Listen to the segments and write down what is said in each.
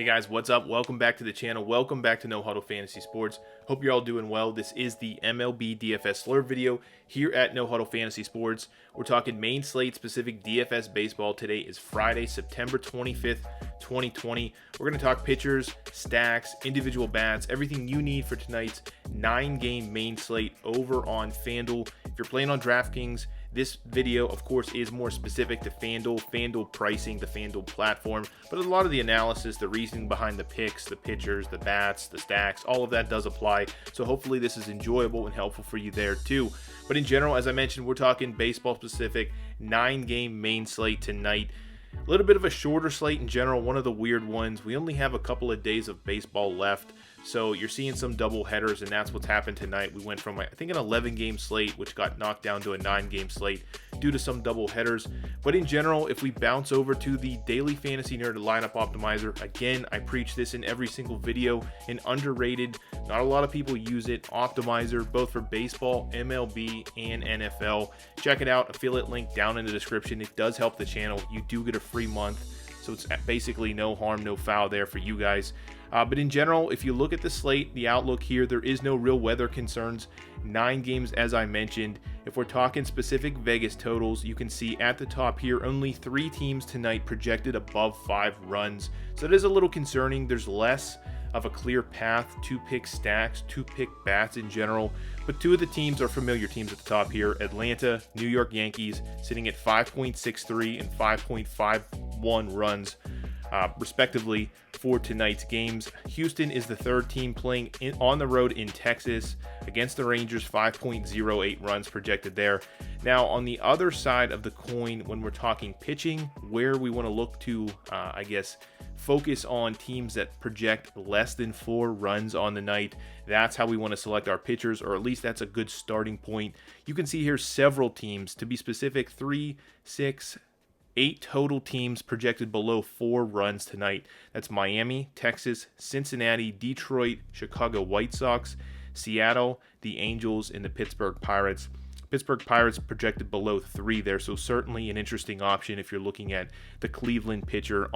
Hey guys, what's up? Welcome back to the channel. Welcome back to No Huddle Fantasy Sports. Hope you're all doing well. This is the MLB DFS Slurve video here at No Huddle Fantasy Sports. We're talking main slate specific DFS baseball. Today is Friday, September 25th, 2020. We're going to talk pitchers, stacks, individual bats, everything you need for tonight's 9-game main slate over on FanDuel. If you're playing on DraftKings, this video, of course, is more specific to FanDuel pricing, the FanDuel platform, but a lot of the analysis, the reasoning behind the picks, the pitchers, the bats, the stacks, all of that does apply. So hopefully this is enjoyable and helpful for you there too. But in general, as I mentioned, we're talking baseball specific 9-game main slate tonight. A little bit of a shorter slate in general, one of the weird ones. We only have a couple of days of baseball left, so you're seeing some double headers, and that's what's happened tonight. We went from, I think, an 11-game slate, which got knocked down to a 9-game slate due to some double headers. But in general, if we bounce over to the Daily Fantasy Nerd Lineup Optimizer, again, I preach this in every single video, an underrated, not a lot of people use it, optimizer, both for baseball, MLB, and NFL. Check it out, affiliate link down in the description. It does help the channel. You do get a free month, so it's basically no harm, no foul there for you guys. But in general, if you look at the slate, the outlook here, there is no real weather concerns. 9 games, as I mentioned. If we're talking specific Vegas totals, you can see at the top here, only 3 teams tonight projected above 5 runs. So it is a little concerning. There's less of a clear path to pick stacks, to pick bats in general. But 2 of the teams are familiar teams at the top here. Atlanta, New York Yankees, sitting at 5.63 and 5.51 runs, respectively, for tonight's games. Houston is the 3rd team playing on the road in Texas against the Rangers, 5.08 runs projected there. Now, on the other side of the coin, when we're talking pitching, where we want to look to, focus on teams that project less than 4 runs on the night. That's how we want to select our pitchers, or at least that's a good starting point. You can see here several teams, to be specific, 3, 6, 8 total teams projected below 4 runs tonight. That's Miami, Texas, Cincinnati, Detroit, Chicago White Sox, Seattle, the Angels, and the Pittsburgh Pirates. Pittsburgh Pirates projected below 3 there, so certainly an interesting option if you're looking at the Cleveland pitcher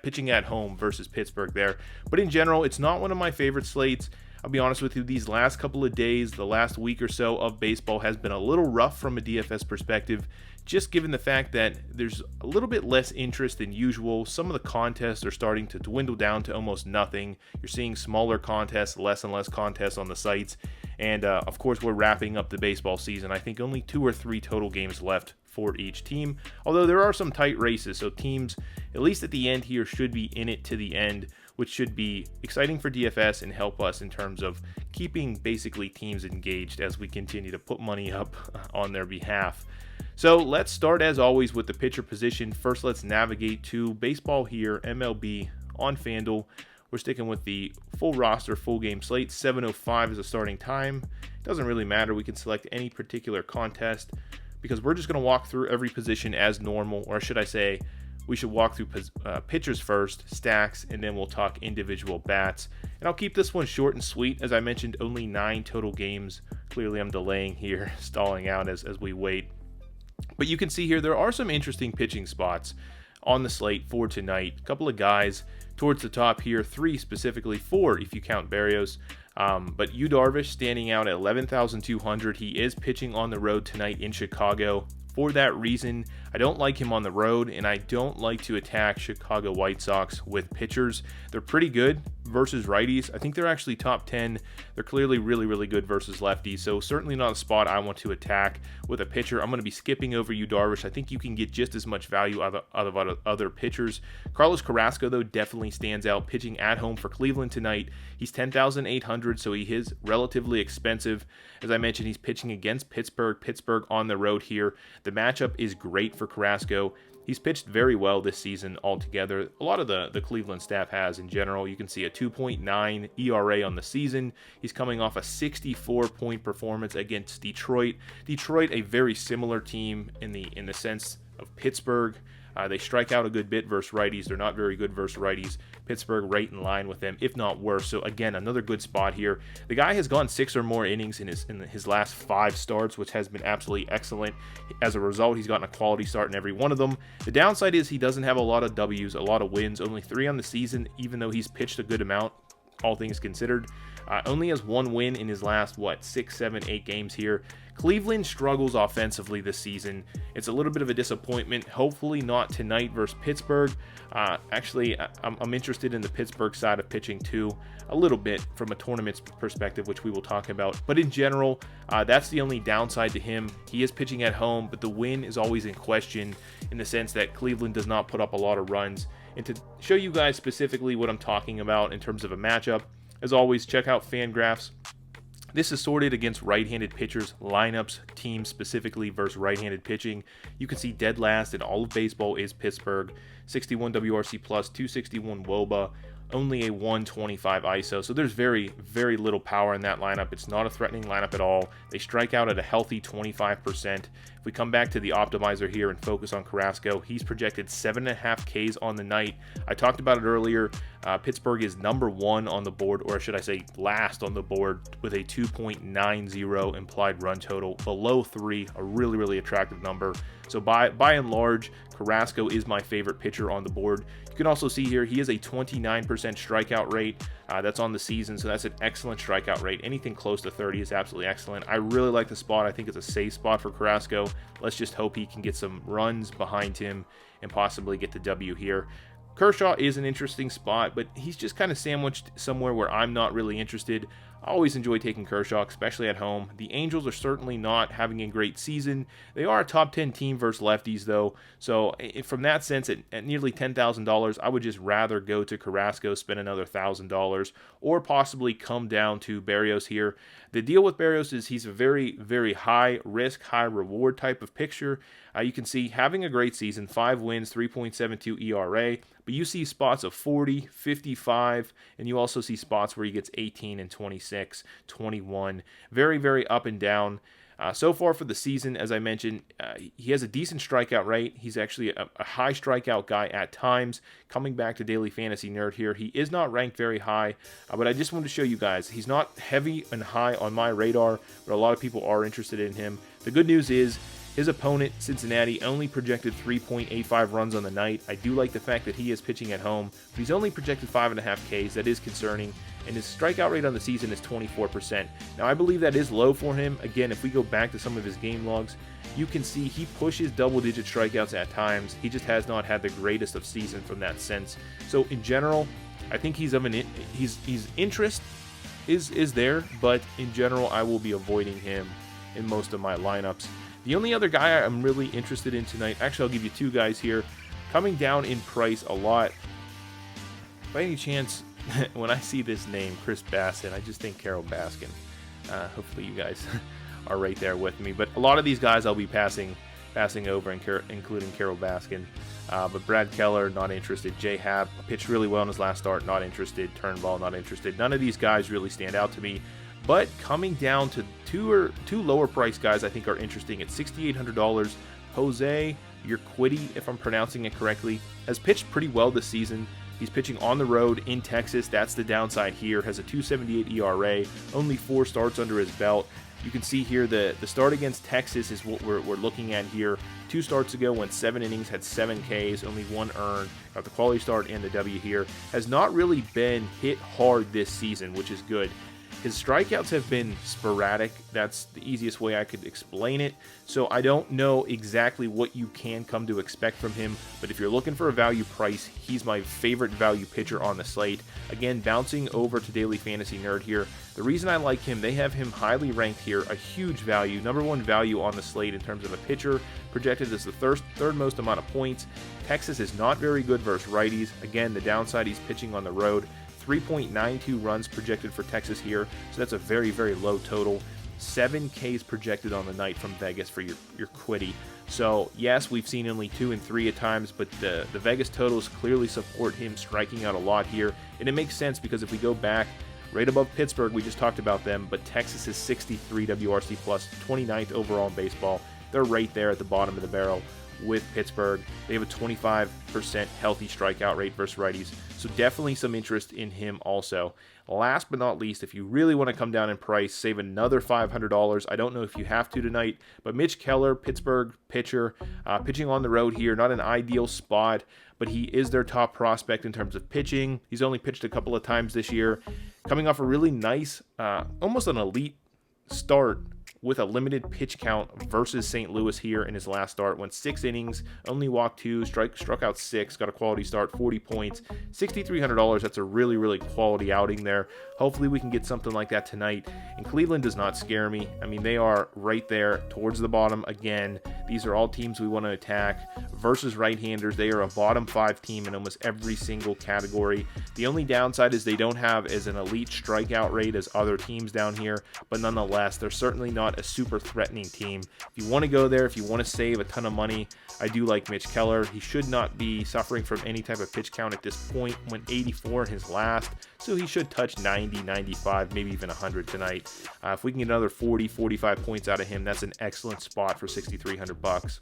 pitching at home versus Pittsburgh there. But in general, it's not one of my favorite slates. I'll be honest with you, these last couple of days, the last week or so of baseball has been a little rough from a DFS perspective, just given the fact that there's a little bit less interest than usual. Some of the contests are starting to dwindle down to almost nothing. You're seeing smaller contests, less and less contests on the sites. And of course, we're wrapping up the baseball season. I think only 2 or 3 total games left for each team, although there are some tight races. So teams, at least at the end here, should be in it to the end, which should be exciting for DFS and help us in terms of keeping basically teams engaged as we continue to put money up on their behalf. So let's start, as always, with the pitcher position. First, let's navigate to baseball here, MLB on FanDuel. We're sticking with the full roster, full game slate. 7:05 is the starting time. Doesn't really matter. We can select any particular contest because we're just going to walk through every position as normal, or should I say, we should walk through pitchers first, stacks, and then we'll talk individual bats. And I'll keep this one short and sweet. As I mentioned, only 9 total games. Clearly, I'm delaying here, stalling out as we wait. But you can see here, there are some interesting pitching spots on the slate for tonight. A couple of guys towards the top here, 3 specifically, 4 if you count Berrios. But Yu Darvish standing out at 11,200. He is pitching on the road tonight in Chicago. For that reason, I don't like him on the road, and I don't like to attack Chicago White Sox with pitchers. They're pretty good versus righties. I think they're actually top 10. They're clearly really, really good versus lefties, so certainly not a spot I want to attack with a pitcher. I'm going to be skipping over Yu Darvish. I think you can get just as much value out of other pitchers. Carlos Carrasco, though, definitely stands out, pitching at home for Cleveland tonight. He's 10,800, so he is relatively expensive. As I mentioned, he's pitching against Pittsburgh on the road here. The matchup is great for Carrasco. He's pitched very well this season altogether. A lot of the Cleveland staff has in general. You can see a 2.9 ERA on the season. He's coming off a 64-point performance against Detroit. Detroit, a very similar team in the sense of Pittsburgh. They strike out a good bit versus righties. They're not very good versus righties. Pittsburgh right in line with them, if not worse. So again, another good spot here. The guy has gone 6 or more innings in his last 5 starts, which has been absolutely excellent. As a result, he's gotten a quality start in every one of them. The downside is he doesn't have a lot of W's, a lot of wins, only 3 on the season, even though he's pitched a good amount, all things considered. Only has 1 win in his last, 6, 7, 8 games here. Cleveland struggles offensively this season. It's a little bit of a disappointment. Hopefully not tonight versus Pittsburgh. Actually, I'm interested in the Pittsburgh side of pitching too, a little bit from a tournament perspective, which we will talk about. But in general, that's the only downside to him. He is pitching at home, but the win is always in question in the sense that Cleveland does not put up a lot of runs. And to show you guys specifically what I'm talking about in terms of a matchup, as always, check out FanGraphs. This is sorted against right-handed pitchers, lineups, teams specifically versus right-handed pitching. You can see dead last in all of baseball is Pittsburgh, 61 WRC+, 261 WOBA, only a 125 ISO. So there's very, very little power in that lineup. It's not a threatening lineup at all. They strike out at a healthy 25%. If we come back to the optimizer here and focus on Carrasco, he's projected 7.5 Ks on the night. I talked about it earlier. Pittsburgh is number 1 on the board, or should I say last on the board, with a 2.90 implied run total, below 3, a really, really attractive number. So by and large, Carrasco is my favorite pitcher on the board. You can also see here he has a 29% strikeout rate. That's on the season, so that's an excellent strikeout rate. Anything close to 30 is absolutely excellent. I really like the spot. I think it's a safe spot for Carrasco. Let's just hope he can get some runs behind him and possibly get the W here. Kershaw is an interesting spot, but he's just kind of sandwiched somewhere where I'm not really interested. I always enjoy taking Kershaw, especially at home. The Angels are certainly not having a great season. They are a top 10 team versus lefties, though. So from that sense, at nearly $10,000, I would just rather go to Carrasco, spend another $1,000, or possibly come down to Berrios here. The deal with Berrios is he's a very, very high risk, high reward type of picture. You can see having a great season, 5 wins, 3.72 ERA, but you see spots of 40, 55, and you also see spots where he gets 18 and 26, 21. Very, very up and down. So far for the season, as I mentioned, he has a decent strikeout rate. He's actually a high strikeout guy at times. Coming back to Daily Fantasy Nerd here, he is not ranked very high, but I just wanted to show you guys, he's not heavy and high on my radar, but a lot of people are interested in him. The good news is, his opponent, Cincinnati, only projected 3.85 runs on the night. I do like the fact that he is pitching at home, but he's only projected 5.5 Ks. That is concerning. And his strikeout rate on the season is 24%. Now, I believe that is low for him. Again, if we go back to some of his game logs, you can see he pushes double-digit strikeouts at times. He just has not had the greatest of season from that sense. So, in general, I think he's interest is there, but in general, I will be avoiding him in most of my lineups. The only other guy I'm really interested in tonight, actually I'll give you 2 guys here, coming down in price a lot. By any chance, when I see this name, Chris Baskin, I just think Carol Baskin. Hopefully you guys are right there with me. But a lot of these guys I'll be passing over, including Carol Baskin. But Brad Keller, not interested. Jay Happ pitched really well in his last start, not interested. Turnbull, not interested. None of these guys really stand out to me. But coming down to two lower price guys I think are interesting at $6,800. Jose Urquidy, if I'm pronouncing it correctly, has pitched pretty well this season. He's pitching on the road in Texas. That's the downside here. Has a 2.78 ERA, only 4 starts under his belt. You can see here the start against Texas is what we're looking at here. 2 starts ago, went 7 innings, had 7 Ks, only 1 earned. Got the quality start and the W here. Has not really been hit hard this season, which is good. His strikeouts have been sporadic. That's the easiest way I could explain it. So I don't know exactly what you can come to expect from him, but if you're looking for a value price, he's my favorite value pitcher on the slate. Again, bouncing over to Daily Fantasy Nerd here. The reason I like him, they have him highly ranked here, a huge value, #1 value on the slate in terms of a pitcher, projected as the third most amount of points. Texas is not very good versus righties. Again, the downside, he's pitching on the road. 3.92 runs projected for Texas here, so that's a very, very low total. 7 Ks projected on the night from Vegas for your Quiddy. So yes, we've seen only 2 and 3 at times, but the Vegas totals clearly support him striking out a lot here, and it makes sense because if we go back right above Pittsburgh, we just talked about them, but Texas is 63 WRC+, 29th overall in baseball. they're right there at the bottom of the barrel with Pittsburgh. They have a 25% healthy strikeout rate versus righties, so definitely some interest in him also. Last but not least, if you really want to come down in price, save another $500. I don't know if you have to tonight, but Mitch Keller, Pittsburgh pitcher, pitching on the road here, not an ideal spot, but he is their top prospect in terms of pitching. He's only pitched a couple of times this year, coming off a really nice, almost an elite start with a limited pitch count versus St. Louis here in his last start. Went 6 innings, only walked 2, struck out 6, got a quality start, 40 points, $6,300. That's a really, really quality outing there. Hopefully we can get something like that tonight. And Cleveland does not scare me. I mean, they are right there towards the bottom again. These are all teams we want to attack. Versus right-handers, they are a bottom 5 team in almost every single category. The only downside is they don't have as an elite strikeout rate as other teams down here, but nonetheless, they're certainly not a super threatening team. If you want to go there, if you want to save a ton of money, I do like Mitch Keller. He should not be suffering from any type of pitch count at this point. Went 84 in his last, so he should touch 90, 95, maybe even 100 tonight. If we can get another 40, 45 points out of him, that's an excellent spot for $6,300.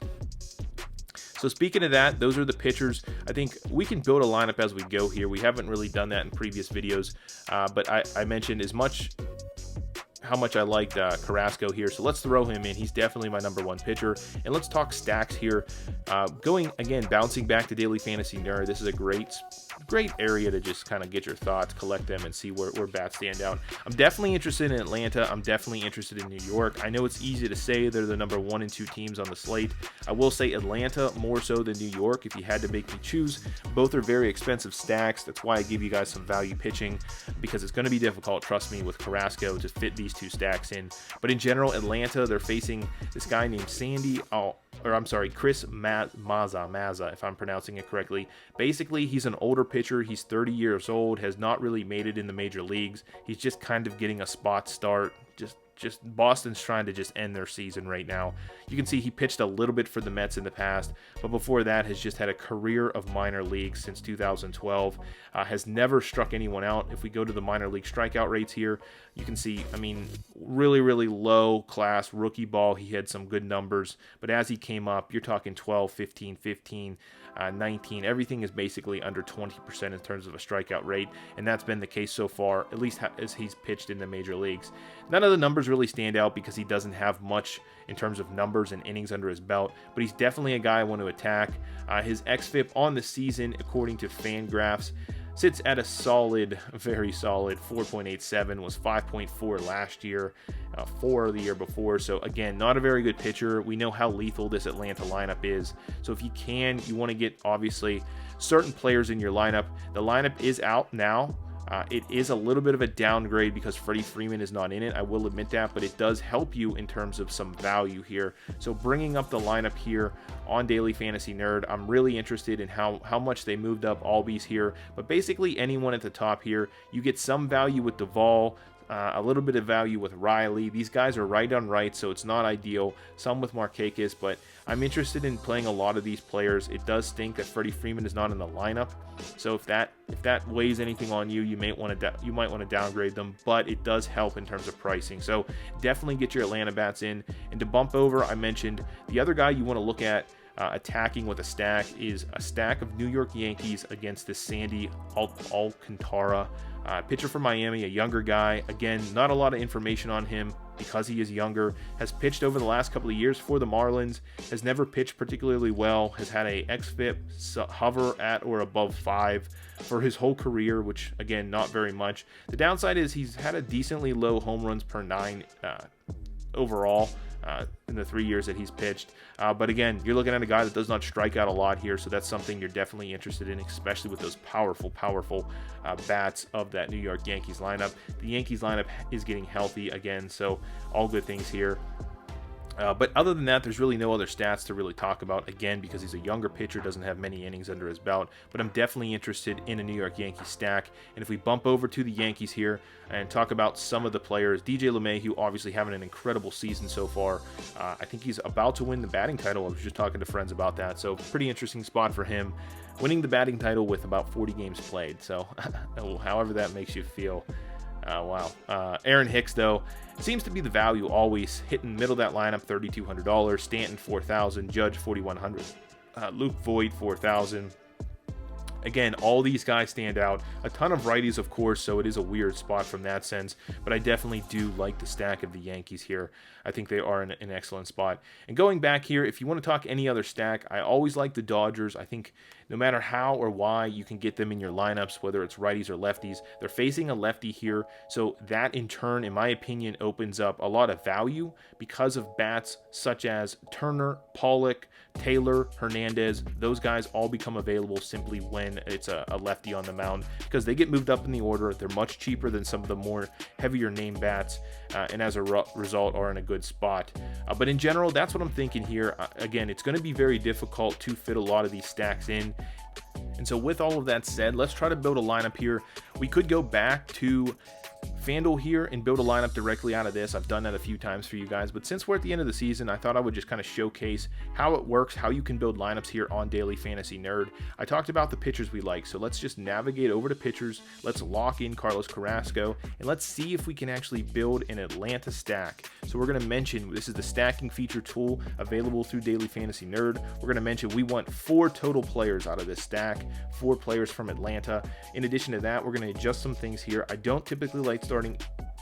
So speaking of that, those are the pitchers. I think we can build a lineup as we go here. We haven't really done that in previous videos, but I mentioned how much I liked Carrasco here. So let's throw him in. He's definitely my number 1 pitcher. And let's talk stacks here. Bouncing back to Daily Fantasy Nerd. This is a great area to just kind of get your thoughts, collect them, and see where bats stand out. I'm definitely interested in Atlanta. I'm definitely interested in New York. I know it's easy to say they're the number 1 and 2 teams on the slate. I will say Atlanta more so than New York if you had to make me choose. Both are very expensive stacks. That's why I give you guys some value pitching, because it's going to be difficult, trust me, with Carrasco to fit these 2 stacks in. But in general, Atlanta, they're facing this guy named Chris Mazza, if I'm pronouncing it correctly. Basically, he's an older pitcher. He's 30 years old, has not really made it in the major leagues. He's just kind of getting a spot start. Just Boston's trying to just end their season right now. You can see he pitched a little bit for the Mets in the past, but before that has just had a career of minor leagues since 2012. Has never struck anyone out. If we go to the minor league strikeout rates here, you can see, I mean, really, really low class rookie ball. He had some good numbers, but as he came up, you're talking 12, 15, 15, 19. Everything is basically under 20% in terms of a strikeout rate, and that's been the case so far, at least as he's pitched in the major leagues. None of the numbers really stand out because he doesn't have much in terms of numbers and innings under his belt, but he's definitely a guy I want to attack. His xFIP on the season, according to Fangraphs, sits at a solid, very solid 4.87, was 5.4 last year, 4 the year before. So again, not a very good pitcher. We know how lethal this Atlanta lineup is. So if you want to get obviously certain players in your lineup. The lineup is out now. It is a little bit of a downgrade because Freddie Freeman is not in it. I will admit that, but it does help you in terms of some value here. So bringing up the lineup here on Daily Fantasy Nerd, I'm really interested in how much they moved up Albies here. But basically anyone at the top here, you get some value with Duvall, a little bit of value with Riley. These guys are right on right, so it's not ideal. Some with Markakis, but I'm interested in playing a lot of these players. It does stink that Freddie Freeman is not in the lineup, so if that weighs anything on you, you might want to downgrade them. But it does help in terms of pricing. So definitely get your Atlanta bats in. And to bump over, I mentioned the other guy you want to look at attacking with a stack is a stack of New York Yankees against this Sandy Alcantara. Pitcher from Miami, a younger guy. Again, not a lot of information on him because he is younger. Has pitched over the last couple of years for the Marlins. Has never pitched particularly well. Has had a xFIP hover at or above 5 for his whole career, which again, not very much. The downside is he's had a decently low home runs per 9 overall in the 3 years that he's pitched. But again, you're looking at a guy that does not strike out a lot here, so that's something you're definitely interested in, especially with those powerful bats of that New York Yankees lineup. The Yankees lineup is getting healthy again, so all good things here. But other than that, there's really no other stats to really talk about, again, because he's a younger pitcher, doesn't have many innings under his belt. But I'm definitely interested in a New York Yankees stack. And if we bump over to the Yankees here and talk about some of the players, DJ LeMahieu obviously having an incredible season so far. I think he's about to win the batting title. I was just talking to friends about that. So pretty interesting spot for him, winning the batting title with about 40 games played. So however that makes you feel. Aaron Hicks, though, seems to be the value always, hitting middle of that lineup, $3,200. Stanton, $4,000. Judge, $4,100. Luke Voigt, $4,000. Again, all these guys stand out. A ton of righties, of course, so it is a weird spot from that sense, but I definitely do like the stack of the Yankees here. I think they are in an excellent spot. And going back here, if you want to talk any other stack, I always like the Dodgers. I think no matter how or why you can get them in your lineups, whether it's righties or lefties, they're facing a lefty here, so that in turn, in my opinion, opens up a lot of value because of bats such as Turner, Pollock, Taylor, Hernandez. Those guys all become available simply when it's a lefty on the mound because they get moved up in the order. They're much cheaper than some of the more heavier name bats, and as a result are in a good spot. But in general, that's what I'm thinking here. Again, it's going to be very difficult to fit a lot of these stacks in. And so with all of that said, let's try to build a lineup here. We could go back to FanDuel here and build a lineup directly out of this. I've done that a few times for you guys, but since we're at the end of the season, I thought I would just kind of showcase how it works, how you can build lineups here on Daily Fantasy Nerd. I talked about the pitchers we like, so let's just navigate over to pitchers. Let's lock in Carlos Carrasco, and let's see if we can actually build an Atlanta stack. So we're going to mention, this is the stacking feature tool available through Daily Fantasy Nerd. We're going to mention we want 4 total players out of this stack, 4 players from Atlanta. In addition to that, we're going to adjust some things here. I don't typically like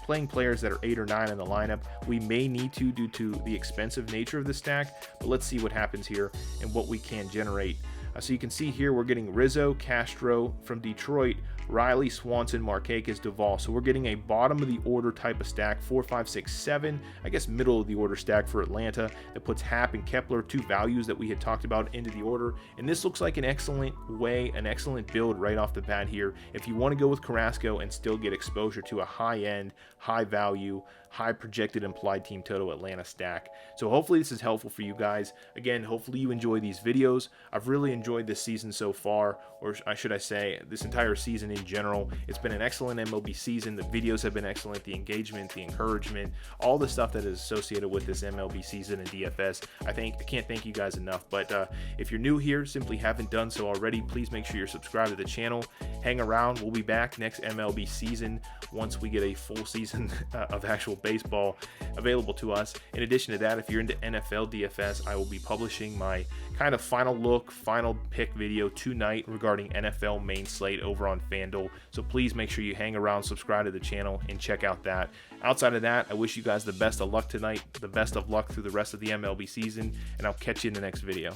playing players that are 8 or 9 in the lineup. We may need to due to the expensive nature of the stack, but let's see what happens here and what we can generate. So you can see here we're getting Rizzo, Castro from Detroit, Riley, Swanson, Markakis, Duvall. So we're getting a bottom of the order type of stack, 4, 5, 6, 7. I guess middle of the order stack for Atlanta that puts Happ and Kepler, 2 values that we had talked about, into the order. And this looks like an excellent way, an excellent build right off the bat here. If you want to go with Carrasco and still get exposure to a high-end, high-value, high projected implied team total Atlanta stack. So hopefully this is helpful for you guys. Again, hopefully you enjoy these videos. I've really enjoyed this season so far, or should I say this entire season in general. It's been an excellent MLB season. The videos have been excellent, the engagement, the encouragement, all the stuff that is associated with this MLB season and DFS. I can't thank you guys enough. But if you're new here, simply haven't done so already, please make sure you're subscribed to the channel. Hang around. We'll be back next MLB season once we get a full season of actual baseball available to us. In addition to that, if you're into NFL DFS, I will be publishing my kind of final look, final pick video tonight regarding NFL main slate over on FanDuel. So please make sure you hang around, subscribe to the channel, and check out that. Outside of that, I wish you guys the best of luck tonight, the best of luck through the rest of the MLB season, and I'll catch you in the next video.